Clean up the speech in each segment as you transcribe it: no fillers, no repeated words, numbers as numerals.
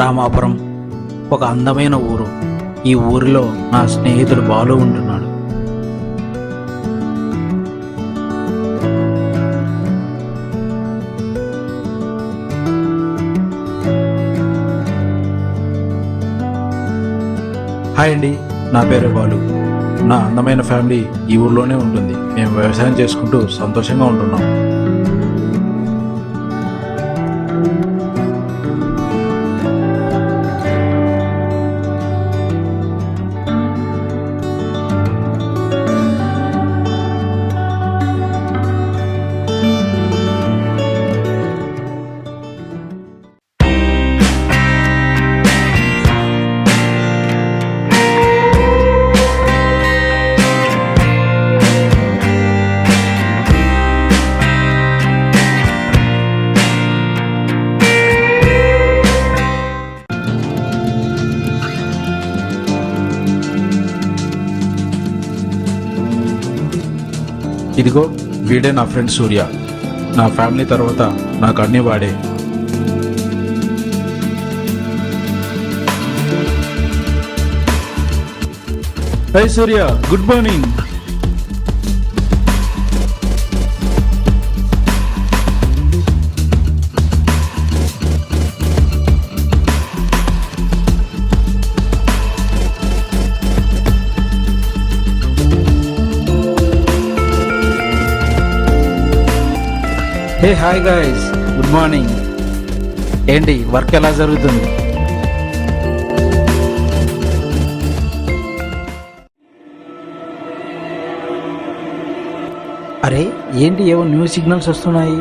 రామాపురం ఒక అందమైన ఊరు. ఈ ఊరిలో నా స్నేహితుడు బాలు ఉంటున్నాడు. హాయ్ అండి, నా పేరు బాలు. నా అందమైన ఫ్యామిలీ ఈ ఊర్లోనే ఉంటుంది. మేము వ్యవసాయం చేసుకుంటూ సంతోషంగా ఉంటున్నాం. ఇదిగో వీడే నా ఫ్రెండ్ సూర్య. నా ఫ్యామిలీ తర్వాత నాకు అన్ని వాడే. Hi Surya, good morning. Hey hi guys, good morning. ఏంటి వర్క్ ఎలా జరుగుతుంది? అరే ఏంటి, ఏవో న్యూస్ సిగ్నల్స్ వస్తున్నాయి.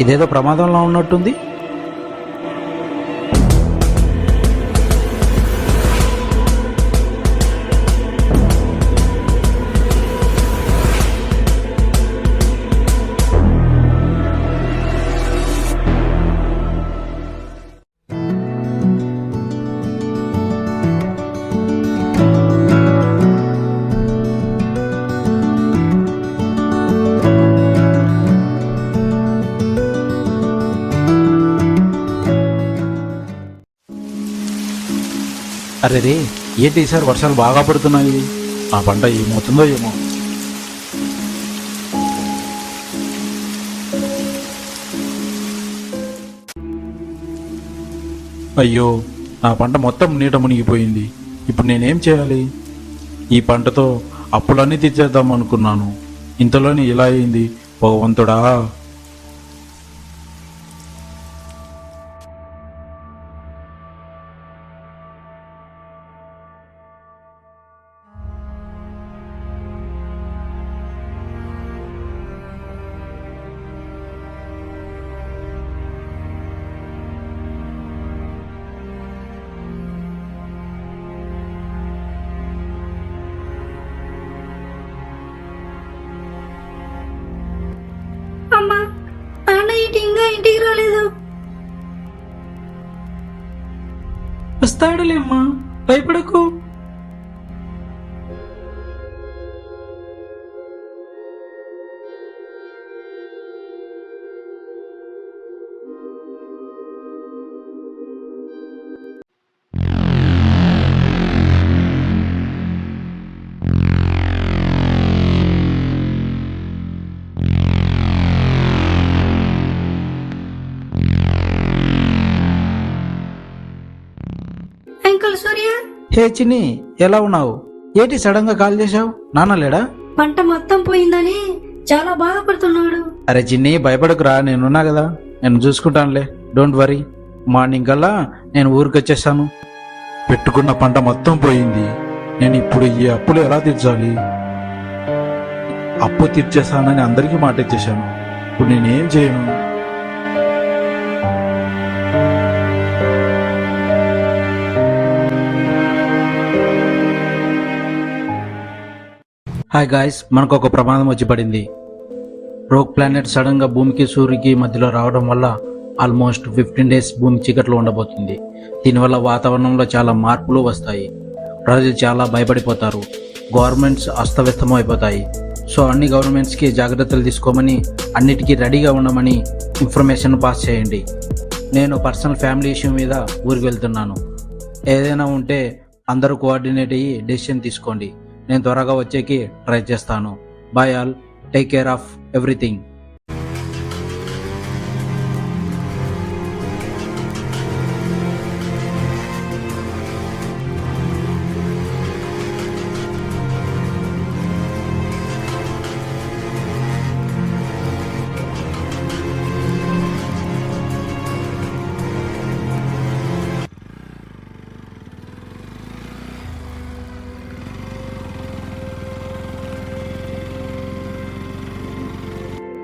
ఇదేదో ప్రమాదంలో ఉన్నట్టుంది. అరే రే, ఏంటి ఈసారి వర్షాలు బాగా పడుతున్నాయి. ఆ పంట ఏమవుతుందో ఏమో. అయ్యో, నా పంట మొత్తం నీట మునిగిపోయింది. ఇప్పుడు నేనేం చేయాలి? ఈ పంటతో అప్పులన్నీ తీర్చేద్దాం అనుకున్నాను. ఇంతలోనే ఇలా అయింది. భగవంతుడా. అమ్మా, నాన్న ఇంకా ఇంటికి రాలేదు. వస్తాడులేమ్మా, భయపడకు. అంకుల్ సూర్య, హే చిన్ని, ఎలా ఉన్నావు? ఏంటి సడన్ గా కాల్ చేశావు? నాన్న లేడా? పంట మొత్తం పోయిందని చాలా బాధపడుతున్నాడు. అరే చిన్ని, భయపడకురా, నేనున్నా కదా. నేను చూసుకుంటానులే, డోంట్ వరీ. మార్నింగ్ కల్లా నేను ఊరికి వచ్చేసాను. పెట్టుకున్న పంట మొత్తం పోయింది. నేను ఇప్పుడు ఈ అప్పులు ఎలా తీర్చాలి? అప్పు తీర్చేస్తానని అందరికీ మాట ఇచ్చేసాను. ఇప్పుడు నేనేం చేయను? హాయ్ గాయ్స్, మనకు ఒక ప్రమాదం వచ్చి పడింది. రోగ్ ప్లానెట్ సడన్ గా భూమికి సూర్యుకి మధ్యలో రావడం వల్ల ఆల్మోస్ట్ 15 డేస్ భూమి చీకట్లో ఉండబోతుంది. దీనివల్ల వాతావరణంలో చాలా మార్పులు వస్తాయి. ప్రజలు చాలా భయపడిపోతారు. గవర్నమెంట్స్ అస్తవ్యస్తం అయిపోతాయి. సో అన్ని గవర్నమెంట్స్కి జాగ్రత్తలు తీసుకోమని, అన్నిటికీ రెడీగా ఉండమని ఇన్ఫర్మేషన్ పాస్ చేయండి. నేను పర్సనల్ ఫ్యామిలీ ఇష్యూ మీద ఊరికి వెళ్తున్నాను. ఏదైనా ఉంటే అందరూ కోఆర్డినేట్ అయ్యి డెసిషన్ తీసుకోండి. నేను త్వరగా వచ్చేకి ట్రై చేస్తాను. Bye all, take care of everything.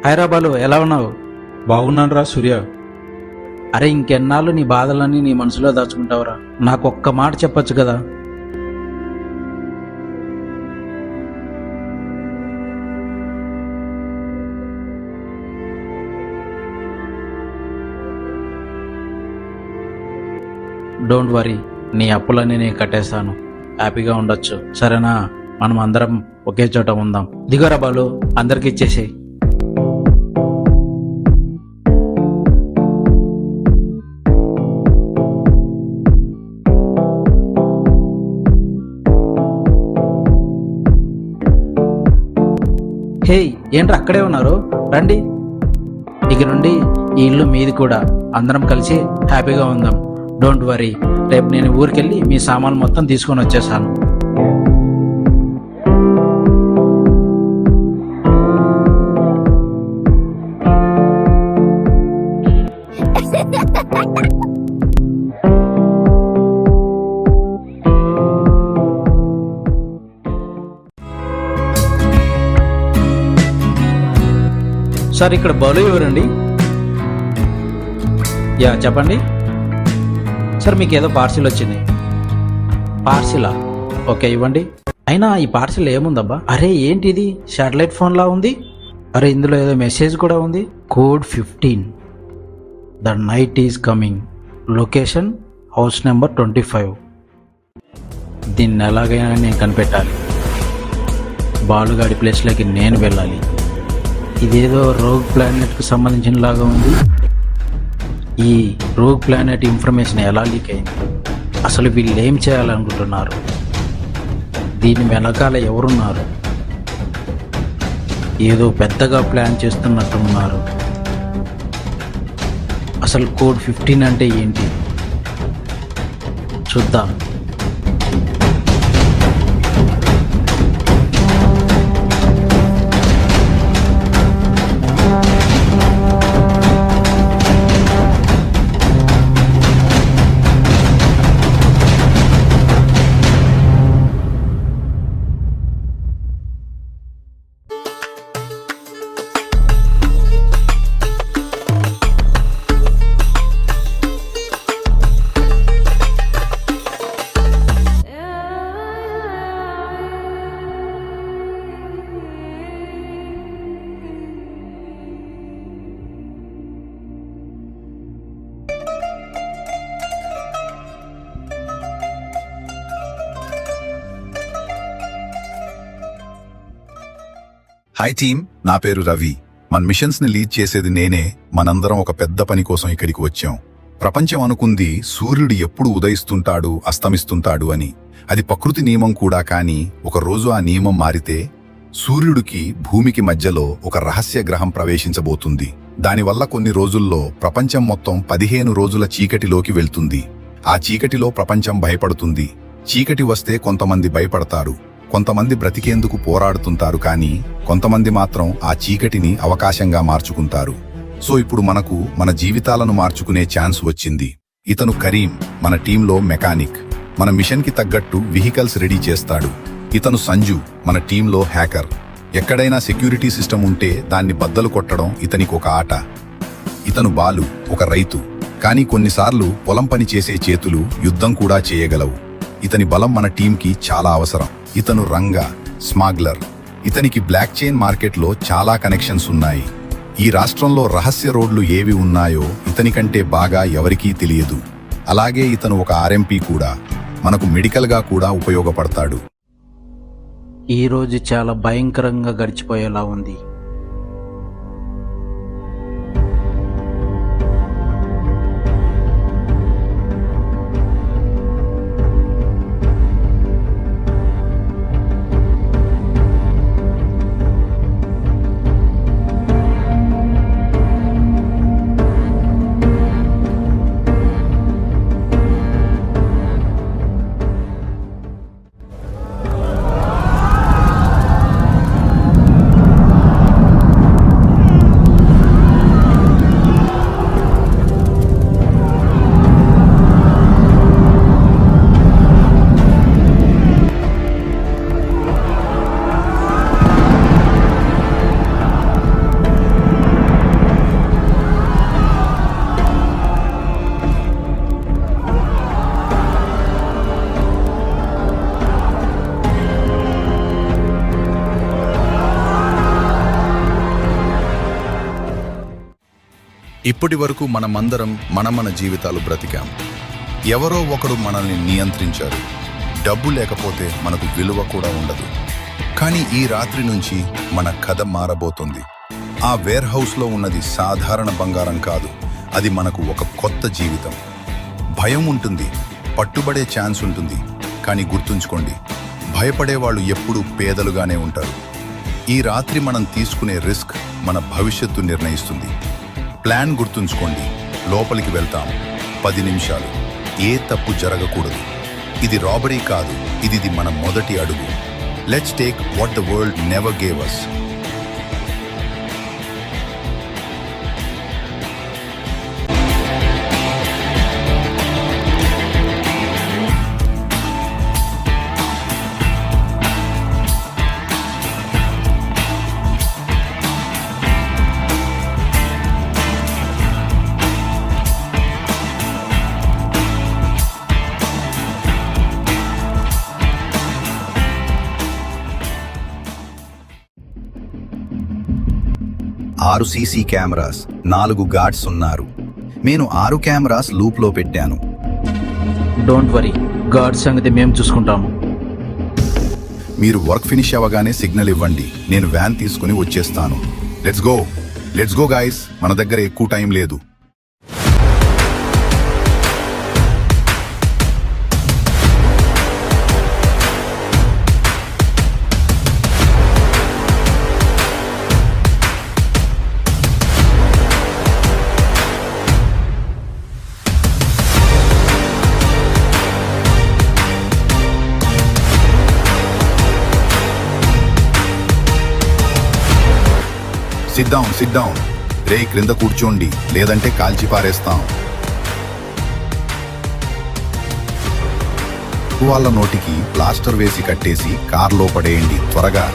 Hyderabad ఎలా ఉన్నావు? బాగున్నాను రా సూర్య. అరే ఇంకెన్నాళ్ళు నీ బాధలన్నీ నీ మనసులో దాచుకుంటావురా? నాకు ఒక్క మాట చెప్పొచ్చు కదా. డోంట్ వరీ, నీ అప్పులన్నీ నేను కట్టేస్తాను. హ్యాపీగా ఉండొచ్చు, సరేనా? మనం అందరం ఒకే చోట ఉందాం. దిగోరా బాలు, అందరికి ఇచ్చేసేయ్. హే, ఏంట్రా అక్కడే ఉన్నారు? రండి. ఇక నుండి ఈ ఇల్లు మీది కూడా. అందరం కలిసి హ్యాపీగా ఉందాం. డోంట్ వరీ, రేపు నేను ఊరికెళ్ళి మీ సామాన్లు మొత్తం తీసుకొని వచ్చేసాను. సార్, ఇక్కడ బాలు ఎవరండి? యా చెప్పండి సార్. మీకు ఏదో పార్సిల్ వచ్చింది. పార్సిలా? ఓకే, ఇవ్వండి. అయినా ఈ పార్సిల్ ఏముందబ్బా? అరే ఏంటిది, శాటిలైట్ ఫోన్ లా ఉంది. అరే ఇందులో ఏదో మెసేజ్ కూడా ఉంది. Code 15, the night is coming, location house number 25. దీన్ని ఎలాగైనా నేను కనిపెట్టాలి. బాలుగాడి ప్లేస్లోకి నేను వెళ్ళాలి. ఇదేదో రోగ్ ప్లానెట్కు సంబంధించినలాగా ఉంది. ఈ రోగ్ ప్లానెట్ ఇన్ఫర్మేషన్ ఎలా లీక్ అయింది? అసలు వీళ్ళు ఏం చేయాలనుకుంటున్నారు? దీని వెనకాల ఎవరున్నారు? ఏదో పెద్దగా ప్లాన్ చేస్తున్నట్టున్నారు. అసలు కోడ్ 15 అంటే ఏంటి? చూద్దాం. హాయ్ టీమ్, నా పేరు రవి. మన మిషన్స్ ని లీడ్ చేసేది నేనే. మనందరం ఒక పెద్ద పని కోసం ఇక్కడికి వచ్చాం. ప్రపంచం అనుకుంది సూర్యుడు ఎప్పుడు ఉదయిస్తుంటాడు, అస్తమిస్తుంటాడు అని. అది ప్రకృతి నియమం కూడా. కానీ ఒక రోజు ఆ నియమం మారితే సూర్యుడికి భూమికి మధ్యలో ఒక రహస్య గ్రహం ప్రవేశించబోతుంది. దానివల్ల కొన్ని రోజుల్లో ప్రపంచం మొత్తం 15 రోజుల చీకటిలోకి వెళ్తుంది. ఆ చీకటిలో ప్రపంచం భయపడుతుంది. చీకటి వస్తే కొంతమంది భయపడతారు, కొంతమంది బ్రతికేందుకు పోరాడుతుంటారు. కానీ కొంతమంది మాత్రం ఆ చీకటిని అవకాశంగా మార్చుకుంటారు. సో ఇప్పుడు మనకు మన జీవితాలను మార్చుకునే ఛాన్స్ వచ్చింది. ఇతను కరీం, మన టీంలో మెకానిక్. మన మిషన్ కి తగ్గట్టు వెహికల్స్ రెడీ చేస్తాడు. ఇతను సంజు, మన టీంలో హ్యాకర్. ఎక్కడైనా సెక్యూరిటీ సిస్టమ్ ఉంటే దాన్ని బద్దలు కొట్టడం ఇతనికి ఒక ఆట. ఇతను బాలు, ఒక రైతు. కానీ కొన్నిసార్లు పొలం పని చేసే చేతులు యుద్ధం కూడా చేయగలవు. ఇతని బలం మన టీంకి చాలా అవసరం. ఇతను రంగా, స్మాగ్లర్. ఇతనికి బ్లాక్ చైన్ మార్కెట్లో చాలా కనెక్షన్స్ ఉన్నాయి. ఈ రాష్ట్రంలో రహస్య రోడ్లు ఏవి ఉన్నాయో ఇతనికంటే బాగా ఎవరికీ తెలియదు. అలాగే ఇతను ఒక ఆర్ఎంపీ కూడా. మనకు మెడికల్గా కూడా ఉపయోగపడతాడు. ఈ రోజు చాలా భయంకరంగా గడిచిపోయేలా ఉంది. ఇప్పటి వరకు మనమందరం మన జీవితాలు బ్రతికాం. ఎవరో ఒకడు మనల్ని నియంత్రించారు. డబ్బు లేకపోతే మనకు విలువ కూడా ఉండదు. కానీ ఈ రాత్రి నుంచి మన కథ మారబోతుంది. ఆ వేర్ హౌస్లో ఉన్నది సాధారణ బంగారం కాదు, అది మనకు ఒక కొత్త జీవితం. భయం ఉంటుంది, పట్టుబడే ఛాన్స్ ఉంటుంది. కానీ గుర్తుంచుకోండి, భయపడేవాళ్ళు ఎప్పుడూ పేదలుగానే ఉంటారు. ఈ రాత్రి మనం తీసుకునే రిస్క్ మన భవిష్యత్తు నిర్ణయిస్తుంది. ప్లాన్ గుర్తుంచుకోండి, లోపలికి వెళ్తాం. 10 నిమిషాలు, ఏ తప్పు జరగకూడదు. ఇది రాబరీ కాదు, ఇది మన మొదటి అడుగు. Let's take what the world never gave us. ఆరు సీసీ కెమెరాస్, 4 గార్డ్స్ ఉన్నారు. నేను 6 కెమెరాస్ లూప్లో పెట్టాను. డోంట్ వరీ, గార్డ్ సంగతి మేము చూసుకుంటాము. మీరు వర్క్ ఫినిష్ అవ్వగానే సిగ్నల్ ఇవ్వండి, నేను వ్యాన్ తీసుకుని వచ్చేస్తాను. లెట్స్ గో గాయ్స్, మన దగ్గర ఎక్కువ టైం లేదు. SIT down. రే, క్రింద కూర్చోండి, లేదంటే కాల్చి పారేస్తాం. వాళ్ళ నోటికి ప్లాస్టర్ వేసి కట్టేసి కార్లో పడేయండి త్వరగా.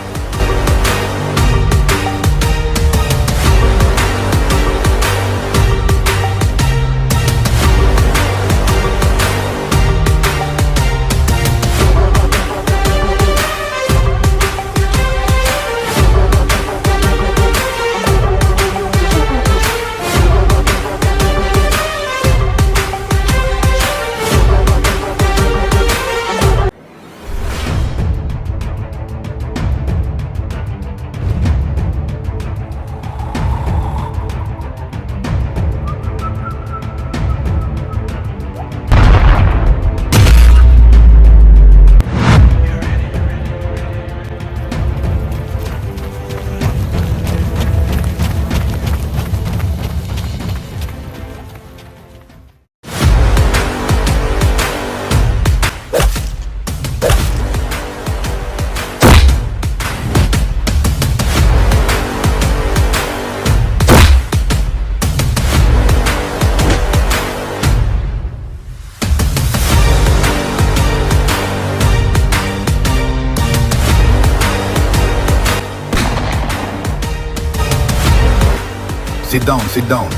SIT down.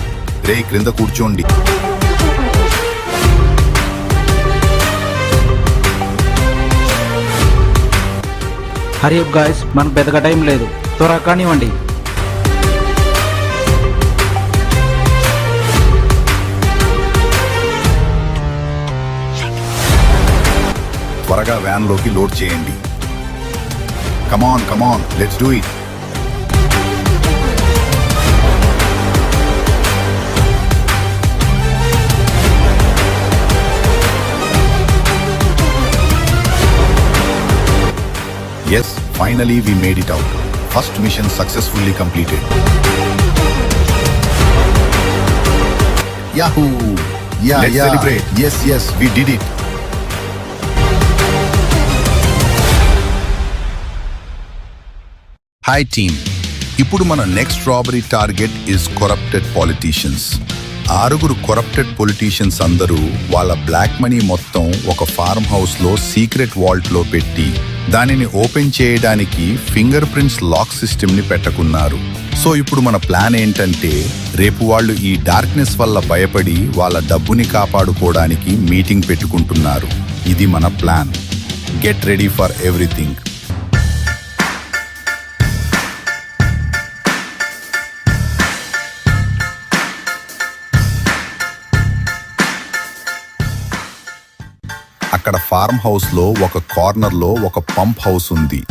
రే, క్రింద కూర్చోండి. హరి అప్ గాయ్స్, మనకు పెద్దగా టైం లేదు, త్వరగా కానివ్వండి. త్వరగా వ్యాన్లోకి లోడ్ చేయండి. Come on, let's do it. Yes, finally we made it out. First mission successfully completed. Yahoo! Let's celebrate. Yes, we did it. Hi team. ఇప్పుడు మన next robbery target is corrupted politicians. 6 corrupted politicians అందరూ వాళ్ళ black money మొత్తం ఒక farm house లో secret Walt లో పెట్టి దానిని ఓపెన్ చేయడానికి ఫింగర్ ప్రింట్స్ లాక్ సిస్టమ్ ని పెట్టుకున్నారు. సో ఇప్పుడు మన ప్లాన్ ఏంటంటే, రేపు వాళ్ళు ఈ డార్క్నెస్ వల్ల భయపడి వాళ్ళ డబ్బుని కాపాడుకోవడానికి మీటింగ్ పెట్టుకుంటున్నారు. ఇది మన plan. Get ready for everything. అక్కడ ఫార్మ్ హౌస్ లో ఒక కార్నర్ లో ఒక పంప్ హౌస్ ఉంది.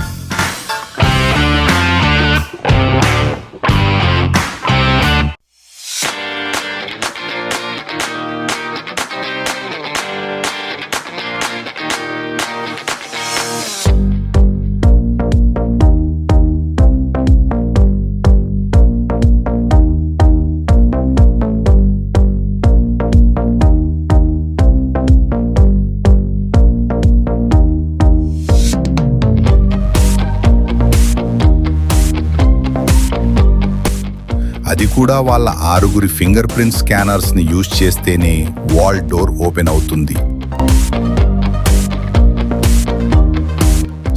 అది కూడా వాళ్ళ 6 ఫింగర్ ప్రింట్ స్కానర్స్ ని యూజ్ చేస్తేనే వాల్ డోర్ ఓపెన్ అవుతుంది.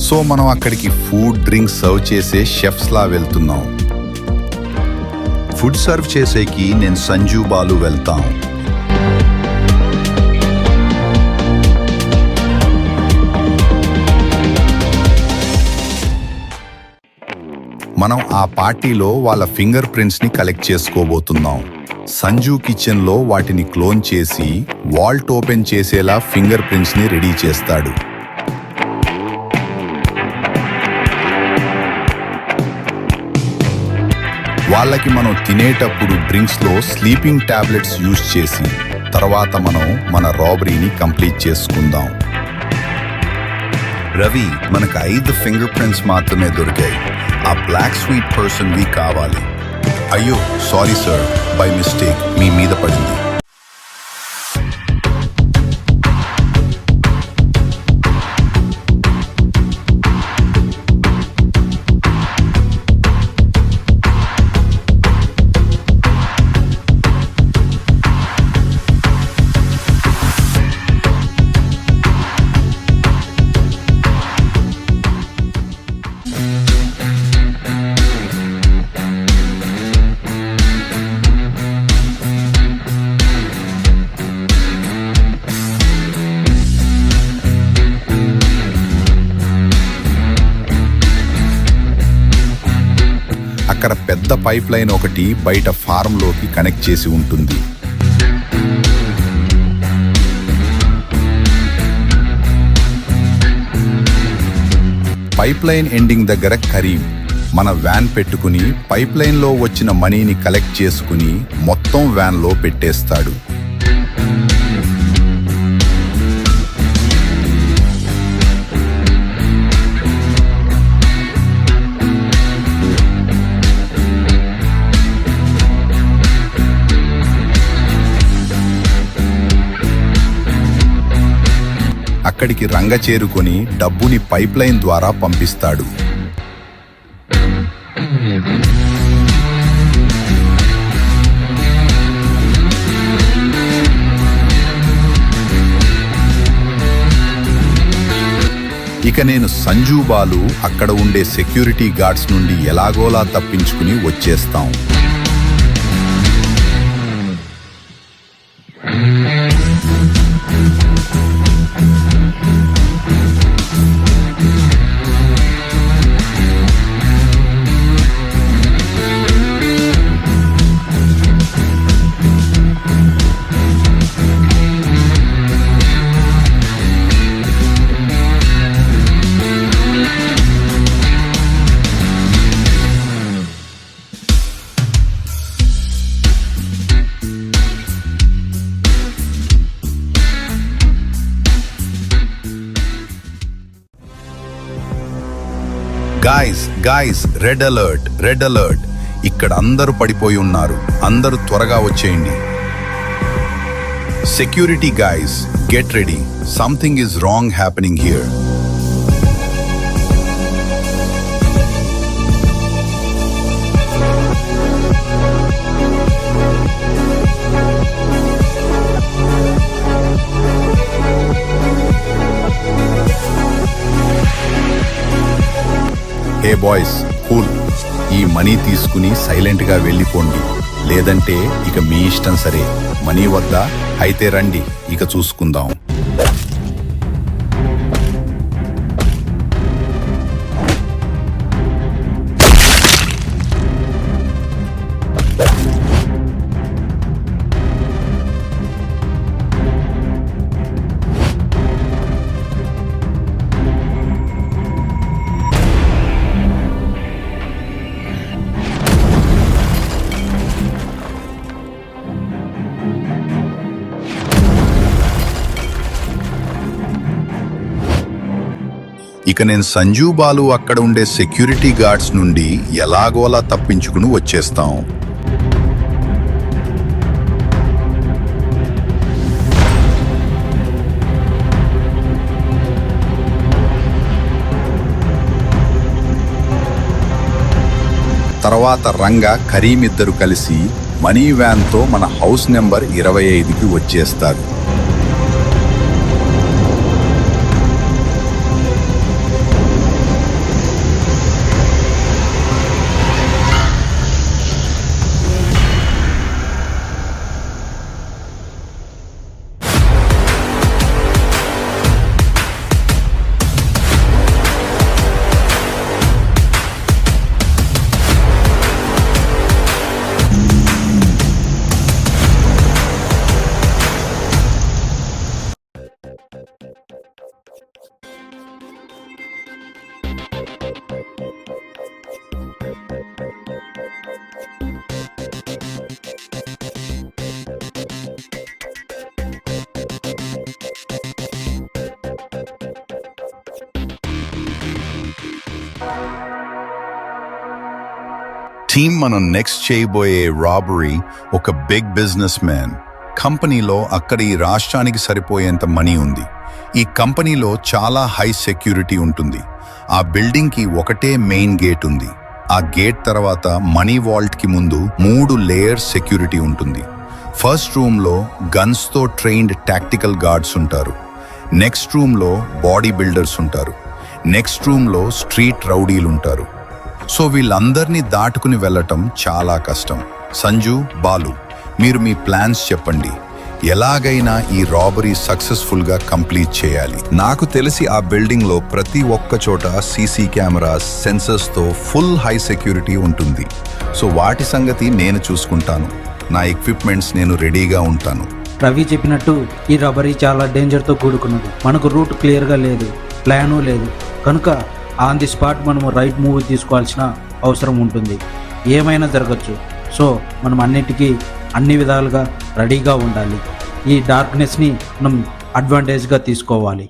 సో మనం అక్కడికి ఫుడ్ డ్రింక్స్ సర్వ్ చేసే షెఫ్స్ లా వెళ్తున్నాం. ఫుడ్ సర్వ్ చేసేకి నేను సంజు బాలు వెళ్తాం. మనం ఆ పార్టీలో వాళ్ళ ఫింగర్ ప్రింట్స్ ని కలెక్ట్ చేసుకోబోతున్నాం. సంజు కిచెన్ లో వాటిని క్లోన్ చేసి వాల్ట్ ఓపెన్ చేసేలా ఫింగర్ ప్రింట్స్ ని రెడీ చేస్తాడు. వాళ్ళకి మనం తినేటప్పుడు డ్రింక్స్ లో స్లీపింగ్ టాబ్లెట్స్ యూజ్ చేసి తర్వాత మనం మన రాబరీని కంప్లీట్ చేసుకుందాం. రవి, మనకు 5 ఫింగర్ ప్రింట్స్ మాత్రమే దొరికాయి. ఆ బ్లాక్ స్వీట్ పర్సన్ వి కావాలి. అయ్యో సారీ సార్, బై మిస్టేక్ మీ మీద పడింది. అక్కడ పెద్ద పైప్ లైన్ ఒకటి బయట ఫార్మ్ లోకి కనెక్ట్ చేసి ఉంటుంది. పైప్ లైన్ ఎండింగ్ దగ్గర కరీం మన వ్యాన్ పెట్టుకుని పైప్ లైన్ లో వచ్చిన మనీని కలెక్ట్ చేసుకుని మొత్తం వ్యాన్ లో పెట్టేస్తాడు. అక్కడికి రంగ చేరుకొని డబ్బుని పైప్ లైన్ ద్వారా పంపిస్తాడు. ఇక నేను సంజు బాలు అక్కడ ఉండే సెక్యూరిటీ గార్డ్స్ నుండి ఎలాగోలా తప్పించుకుని వచ్చేస్తాం. Guys red alert. ఇక్కడ అందరూ పడిపోయి ఉన్నారు. అందరూ త్వరగా వచ్చేయండి. Security guys, get ready. Something is wrong happening here. Hey boys, cool. ఈ మనీ తీసుకుని సైలెంట్ గా వెళ్ళిపోండి, లేదంటే ఇక మీ ఇష్టం. సరే, మనీ వద్దా? అయితే రండి, ఇక చూసుకుందాం. ఇక నేను సంజు బాలు అక్కడ ఉండే సెక్యూరిటీ గార్డ్స్ నుండి ఎలాగోలా తప్పించుకుని వచ్చేస్తాం. తర్వాత రంగా కరీం ఇద్దరు కలిసి మనీ వ్యాన్తో మన హౌస్ నెంబర్ 25కి వచ్చేస్తారు. టీమ్ మనం నెక్స్ట్ చేయబోయే రాబరీ ఒక బిగ్ బిజినెస్ మ్యాన్ కంపెనీలో. అక్కడ ఈ రాష్ట్రానికి సరిపోయేంత మనీ ఉంది. ఈ కంపెనీలో చాలా హై సెక్యూరిటీ ఉంటుంది. ఆ బిల్డింగ్కి ఒకటే మెయిన్ గేట్ ఉంది. ఆ గేట్ తర్వాత మనీ వాల్ట్కి ముందు 3 లేయర్స్ సెక్యూరిటీ ఉంటుంది. ఫస్ట్ రూమ్లో గన్స్తో ట్రైన్డ్ టాక్టికల్ గార్డ్స్ ఉంటారు. నెక్స్ట్ రూమ్లో బాడీ బిల్డర్స్ ఉంటారు. నెక్స్ట్ రూమ్లో స్ట్రీట్ రౌడీలు ఉంటారు. సో వీళ్ళందరినీ దాటుకుని వెళ్ళటం చాలా కష్టం. సంజు, బాలు, మీరు మీ ప్లాన్స్ చెప్పండి. ఎలాగైనా ఈ రాబరీ సక్సెస్ఫుల్గా కంప్లీట్ చేయాలి. నాకు తెలిసి ఆ బిల్డింగ్లో ప్రతి ఒక్క చోట సీసీ కెమెరాస్, సెన్సర్స్తో ఫుల్ హై సెక్యూరిటీ ఉంటుంది. సో వాటి సంగతి నేను చూసుకుంటాను. నా ఎక్విప్మెంట్స్ నేను రెడీగా ఉంటాను. రవి చెప్పినట్టు ఈ రాబరీ చాలా డేంజర్తో కూడుకున్నది. మనకు రూట్ క్లియర్గా లేదు, ప్లాను లేదు. కనుక ఆన్ ది స్పాట్ మనము రైట్ మూవ్ తీసుకోవాల్సిన అవసరం ఉంటుంది. ఏమైనా జరగచ్చు. సో మనం అన్నిటికీ అన్ని విధాలుగా రెడీగా ఉండాలి. ఈ డార్క్నెస్ని మనం అడ్వాంటేజ్గా తీసుకోవాలి.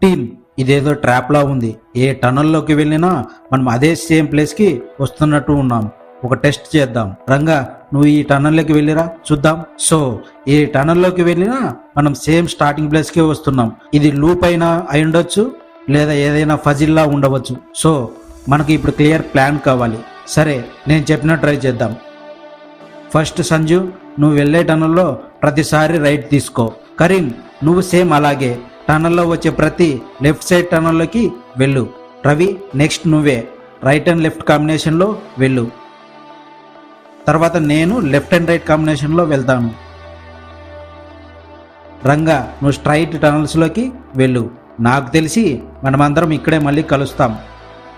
టీమ్, ఇదేదో ట్రాప్లా ఉంది. ఏ టనల్లోకి వెళ్ళినా మనం అదే సేమ్ ప్లేస్కి వస్తున్నట్టు ఉన్నాం. ఒక టెస్ట్ చేద్దాం. రంగా, నువ్వు ఈ టనల్లోకి వెళ్ళిరా చూద్దాం. సో ఈ టనల్లోకి వెళ్ళినా మనం సేమ్ స్టార్టింగ్ ప్లేస్కే వస్తున్నాం. ఇది లూప్ అయినా అయి ఉండొచ్చు, లేదా ఏదైనా ఫజిల్లా ఉండవచ్చు. సో మనకి ఇప్పుడు క్లియర్ ప్లాన్ కావాలి. సరే, నేను చెప్పినట్టు ట్రై చేద్దాం. ఫస్ట్ సంజు, నువ్వు వెళ్ళే టనల్లో ప్రతిసారి రైట్ తీసుకో. కరీం, నువ్వు సేమ్ అలాగే టనల్లో వచ్చే ప్రతి లెఫ్ట్ సైడ్ టనల్లోకి వెళ్ళు. రవి, నెక్స్ట్ నువ్వే రైట్ అండ్ లెఫ్ట్ కాంబినేషన్లో వెళ్ళు. తర్వాత నేను లెఫ్ట్ అండ్ రైట్ కాంబినేషన్లో వెళ్తాను. రంగా నువ్వు స్ట్రైట్ టనల్స్లోకి వెళ్ళు. నాకు తెలిసి మనమందరం ఇక్కడే మళ్ళీ కలుస్తాం.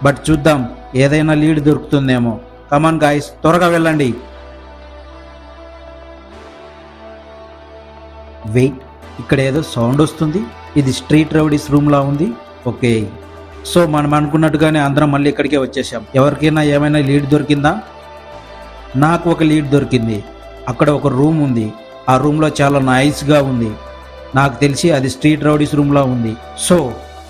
బట్ చూద్దాం, ఏదైనా లీడ్ దొరుకుతుందేమో. కమాన్ గాయ్స్, త్వరగా వెళ్ళండి. వెయిట్, ఇక్కడ ఏదో సౌండ్ వస్తుంది. ఇది స్ట్రీట్ రౌడీస్ రూమ్లా ఉంది. ఓకే, సో మనం అనుకున్నట్టుగానే అందరం మళ్ళీ ఇక్కడికే వచ్చేసాం. ఎవరికైనా ఏమైనా లీడ్ దొరికిందా? నాకు ఒక లీడ్ దొరికింది. అక్కడ ఒక రూమ్ ఉంది. ఆ రూమ్లో చాలా నైస్గా ఉంది. నాకు తెలిసి అది స్ట్రీట్ రౌడీస్ రూమ్లా ఉంది. సో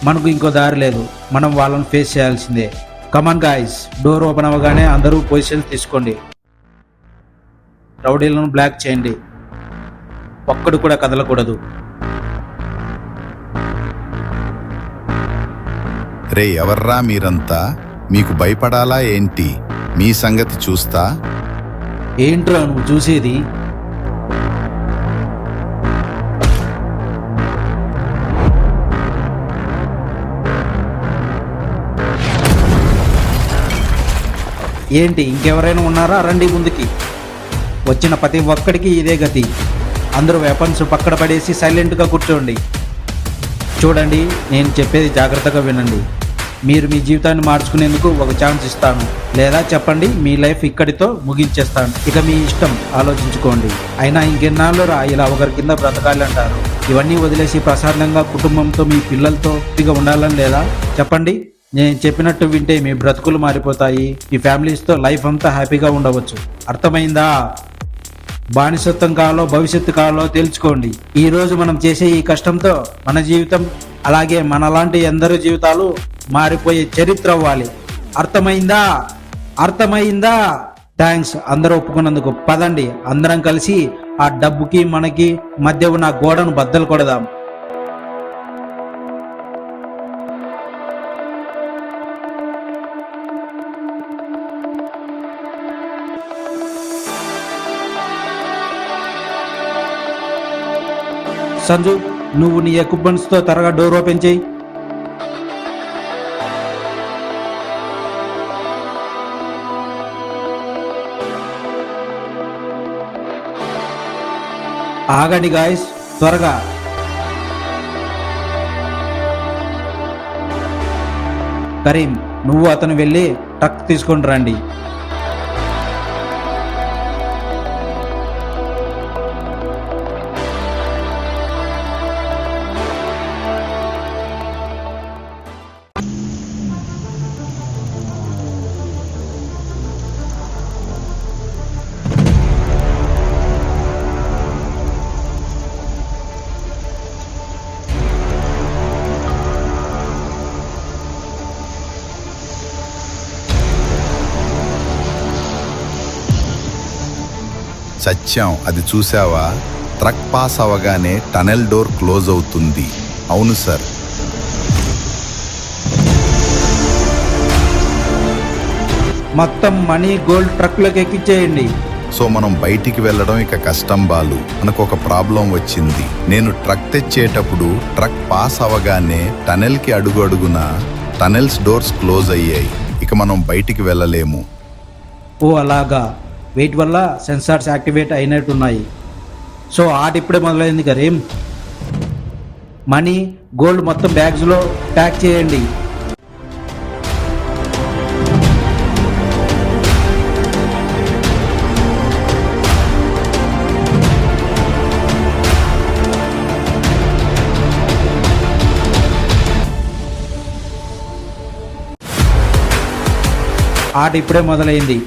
మనకు ఇంకో దారి లేదు, మనం వాళ్ళని ఫేస్ చేయాల్సిందే. కమాన్ గాయ్స్, డోర్ ఓపెన్ అవ్వగానే అందరూ పొజిషన్స్ తీసుకోండి. రౌడీలను బ్లాక్ చేయండి. ఒక్కడు కూడా కదలకూడదు. రే ఎవర్రా మీరంతా? మీకు భయపడాలా ఏంటి? మీ సంగతి చూస్తా. ఏంట్రా నువ్వు చూసేది? ఏంటి, ఇంకెవరైనా ఉన్నారా? రండి ముందుకి. వచ్చిన ప్రతి ఒక్కడికి ఇదే గతి. అందరూ వెపన్స్ పక్కన పడేసి సైలెంట్గా కూర్చోండి. చూడండి, నేను చెప్పేది జాగ్రత్తగా వినండి. మీరు మీ జీవితాన్ని మార్చుకునేందుకు ఒక ఛాన్స్ ఇస్తాను, లేదా చెప్పండి మీ లైఫ్ ఇక్కడితో ముగించేస్తాను. ఇక మీ ఇష్టం, ఆలోచించుకోండి. అయినా ఇంకెన్నాళ్ళు రా ఇలా ఒకరి కింద బ్రతకాలి అంటారు. ఇవన్నీ వదిలేసి ప్రశాంతంగా కుటుంబంతో మీ పిల్లలతో హ్యాపీగా ఉండాలని లేదా? చెప్పండి. నేను చెప్పినట్టు వింటే మీ బ్రతుకులు మారిపోతాయి. మీ ఫ్యామిలీస్తో లైఫ్ అంతా హ్యాపీగా ఉండవచ్చు. అర్థమైందా? బానిసత్వం కావాలో భవిష్యత్తు కావాలో తెలుసుకోండి. ఈ రోజు మనం చేసే ఈ కష్టంతో మన జీవితం, అలాగే మనలాంటి ఎందరో జీవితాలు మారిపోయే చరిత్ర అవ్వాలి. అర్థమైందా? అర్థమైందా? థ్యాంక్స్ అందరూ ఒప్పుకున్నందుకు. పదండి, అందరం కలిసి ఆ డబ్బుకి మనకి మధ్య ఉన్న గోడను బద్దలు కొడదాం. సంజు, నువ్వు నీ ఎక్విప్మెంట్స్తో త్వరగా డోర్ ఓపెన్ చేయి. ఆగండి గాయస్, త్వరగా. కరీం, నువ్వు అతను వెళ్ళి ట్రక్ తీసుకొని రండి. సత్యం, అది చూసావా? ట్రక్ పాస్ అవగానే టనెల్ డోర్ క్లోజ్ అవుతుంది. అవును సార్. మొత్తం మనీ గోల్డ్ ట్రక్లోకి ఎక్కించేయండి. సో మనం బయటికి వెళ్ళడం ఇక కష్టం బాలు. మనకు ఒక ప్రాబ్లం వచ్చింది. నేను ట్రక్ తెచ్చేటప్పుడు ట్రక్ పాస్ అవగానే టనెల్కి అడుగు అడుగున టనెల్స్ డోర్స్ క్లోజ్ అయ్యాయి. ఇక మనం బయటికి వెళ్ళలేము. ఓ అలాగా. వెయిట్ వల్ల సెన్సార్స్ యాక్టివేట్ అయినట్టున్నాయి. సో ఆట ఇప్పుడే మొదలైంది కరీం. మనీ గోల్డ్ మొత్తం బ్యాగ్స్లో ప్యాక్ చేయండి. ఆట ఇప్పుడే మొదలైంది.